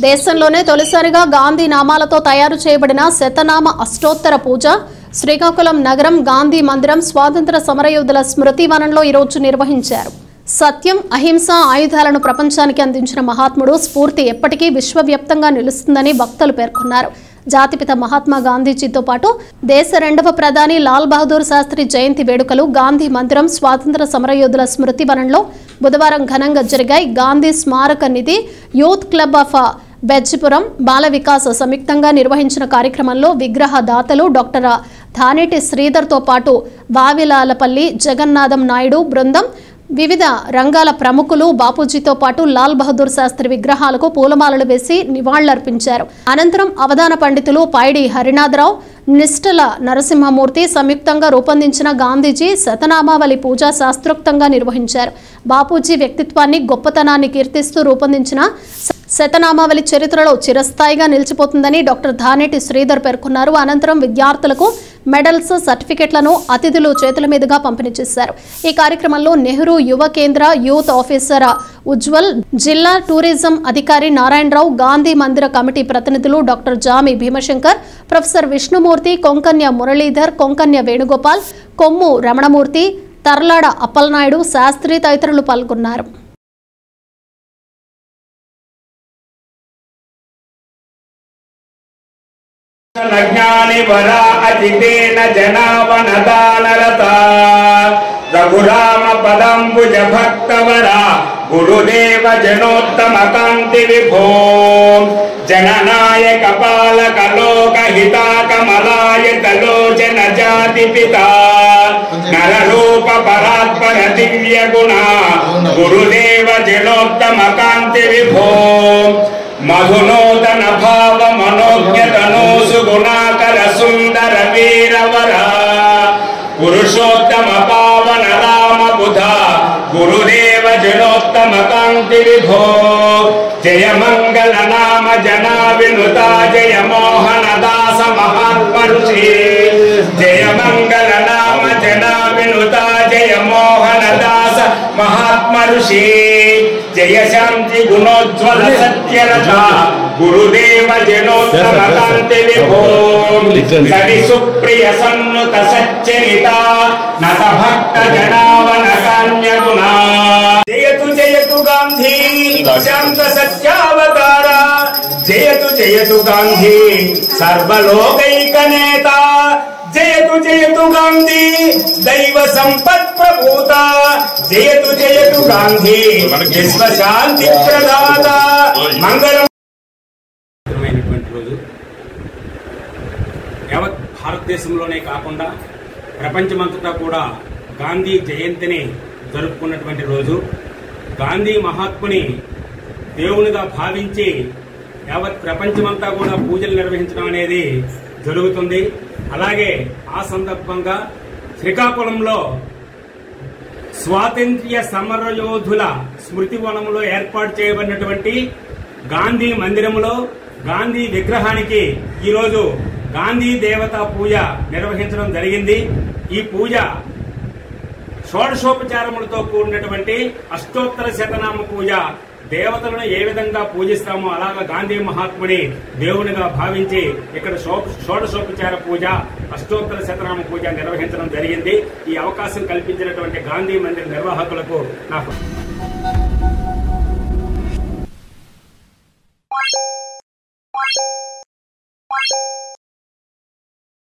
దేశంలోనే తొలిసారిగా గాంధీ నామాలతో తయారు చేయబడిన శతనామ అష్టోత్తర పూజ శ్రీకాకుళం నగరం గాంధీ మందిరం స్వాతంత్ర సమరయోధుల స్మృతి వనంలో ఈరోజు నిర్వహించారు. సత్యం, అహింస ఆయుధాలను ప్రపంచానికి అందించిన మహాత్ముడు స్ఫూర్తి ఎప్పటికీ విశ్వవ్యాప్తంగా నిలుస్తుందని భక్తులు పేర్కొన్నారు. జాతిపిత మహాత్మా గాంధీజీతో పాటు దేశ రెండవ ప్రధాని లాల్ బహదూర్ శాస్త్రి జయంతి వేడుకలు గాంధీ మందిరం స్వాతంత్ర సమరయోధుల స్మృతి వనంలో బుధవారం ఘనంగా జరిగాయి. గాంధీ స్మారక నిధి, youth club of Bejjipuram, Bala Vikas సంయుక్తంగా నిర్వహించిన కార్యక్రమంలో విగ్రహ దాతలు డాక్టర్ ధానేటి శ్రీధర్తో పాటు వావిలాలపల్లి జగన్నాథం నాయుడు బృందం, వివిధ రంగాల ప్రముఖులు బాపూజీతో పాటు లాల్ బహదూర్ శాస్త్రి విగ్రహాలకు పూలమాలలు వేసి నివాళులర్పించారు. అనంతరం అవధాన పండితులు పైడి హరినాథరావు, నిష్టల నరసింహమూర్తి సంయుక్తంగా రూపొందించిన గాంధీజీ శతనామావళి పూజ శాస్త్రోక్తంగా నిర్వహించారు. బాపూజీ వ్యక్తిత్వాన్ని, గొప్పతనాన్ని కీర్తిస్తూ రూపొందించిన శతనామావళి చరిత్రలో చిరస్థాయిగా నిలిచిపోతుందని డాక్టర్ ధానేటి శ్రీధర్ పేర్కొన్నారు. అనంతరం విద్యార్థులకు మెడల్స్, సర్టిఫికెట్లను అతిథులు చేతుల మీదుగా పంపిణీ చేశారు. ఈ కార్యక్రమంలో నెహ్రూ యువ కేంద్ర యూత్ ఆఫీసర్ ఉజ్వల్, జిల్లా టూరిజం అధికారి నారాయణరావు, గాంధీ మందిర కమిటీ ప్రతినిధులు డాక్టర్ జామి భీమశంకర్, ప్రొఫెసర్ విష్ణుమూర్తి, కొంకన్య మురళీధర్, కొంకన్య వేణుగోపాల్, కొమ్ము రమణమూర్తి, తర్లాడ అప్పలనాయుడు శాస్త్రి తదితరులు పాల్గొన్నారు. జ్ఞాని వరా అజితేన జనావనదానరతా రఘురామ పదంబుజ భక్తవర గురుదేవ జనోత్తమ కాంతి విభో జననాయక పాలక లోక హితాక మలాయత లోచన జాతి పితా నరరూప పరాత్పర దివ్య గుణ గురుదేవ జనోత్తమ కాంతి విభో మధునూతన భావ మనోజ్ఞతనోసు గుణాకర సుందర వీరవర పురుషోత్తమ పావన రామ బుధ గురుదేవ జనోత్తమ కాంతి విభో జయ మంగళ నామ జనా వినుత జయ మోహన దాస మహాత్మర్షి జయ మంగళ నామ జనా వినుత జయ మోహన దాస మహాత్మర్షి జయ శాంతి గుణోజ్వల సత్యరథ గురుదేవ జనోత్తమ కాంతి విభో సరి సుప్రియ సన్నుత సచ్చరిత నత భక్త జనావన కాన్య గుణ జయతు జయతు గాంధీ శాంత సత్యావతార జయతు జయతు గాంధీ సర్వలోకైక నేత జయతు జయతు గాంధీ దైవ సంపత్ ప్రభూత జయతు జయతు గాంధీ విశ్వ శాంతి ప్రదాత మంగళం. రోజు యావత్ భారతదేశంలోనే కాకుండా ప్రపంచమంతటా కూడా గాంధీ జయంతిని జరుపుకున్నటువంటి రోజు. గాంధీ మహాత్ముని దేవునిగా భావించి యావత్ ప్రపంచమంతా కూడా పూజలు నిర్వహించడం అనేది జరుగుతుంది. అలాగే ఆ సందర్భంగా శ్రీకాకుళంలో స్వాతంత్ర్య సమరయోధుల స్మృతి వనంలో ఏర్పాటు చేయబడినటువంటి గాంధీ మందిరంలో గాంధీ విగ్రహానికి ఈరోజు గాంధీ దేవతా పూజ నిర్వహించడం జరిగింది. ఈ పూజ షోడశోపచారములతో కూడినటువంటి అష్టోత్తర శతనామ పూజ. దేవతలను ఏ విధంగా పూజిస్తామో అలాగా గాంధీ మహాత్ముని దేవునిగా భావించి ఇక్కడ షోడశోపచార పూజ, అష్టోత్తర శతనామ పూజ నిర్వహించడం జరిగింది. ఈ అవకాశం కల్పించినటువంటి గాంధీ మందిర నిర్వాహకులకు నా